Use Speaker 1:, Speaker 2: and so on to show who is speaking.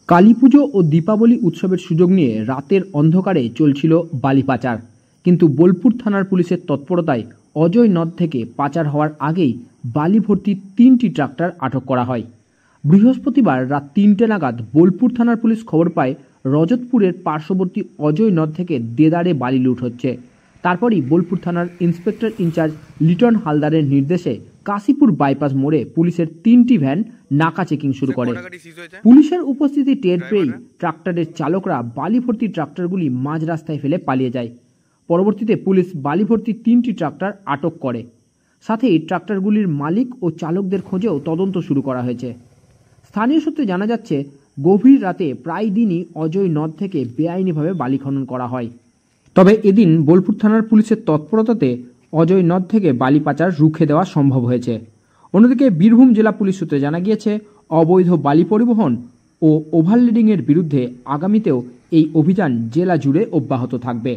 Speaker 1: কালীপুজো ও দীপাবলি উৎসবের সুযোগ নিয়ে রাতের অন্ধকারে চলছিল বালি পাচার, কিন্তু বোলপুর থানার পুলিশের তৎপরতায় অজয় নদ থেকে পাচার হওয়ার আগেই বালি ভর্তি 3টি ট্রাক্টর আটক করা হয়। বৃহস্পতিবার রাত 3টে নাগাদ বোলপুর থানার পুলিশ খবর পায় রজতপুরের পার্শ্ববর্তী অজয় নদ থেকে দেদারে বালি লুট হচ্ছে। তারপরই বোলপুর থানার ইন্সপেক্টর ইনচার্জ লিটন হালদারের নির্দেশে কাশীপুর বাইপাস মোড়ে পুলিশের 3টি ভ্যান নাকা চেকিং শুরু করে। পুলিশের উপস্থিতি টের পেয়েই ট্রাক্টরের চালকরা বালি ভর্তি ট্রাক্টরগুলি মাঝ রাস্তায় ফেলে পালিয়ে যায়। পরবর্তীতে পুলিশ বালি ভর্তি 3টি ট্রাক্টর আটক করে। সাথেই ট্রাক্টরগুলির মালিক ও চালকদের খোঁজেও তদন্ত শুরু করা হয়েছে। স্থানীয় সূত্রে জানা যাচ্ছে, গভীর রাতে প্রায় দিনই অজয় নদ থেকে বেআইনিভাবে বালি খনন করা হয়। তবে এদিন বোলপুর থানার পুলিশের তৎপরতাতে অজয় নদ থেকে বালি পাচার রুখে দেওয়া সম্ভব হয়েছে। অন্যদিকে বীরভূম জেলা পুলিশ সূত্রে জানা গিয়েছে, অবৈধ বালি পরিবহন ও ওভারলোডিংয়ের বিরুদ্ধে আগামীতেও এই অভিযান জেলা জুড়ে অব্যাহত থাকবে।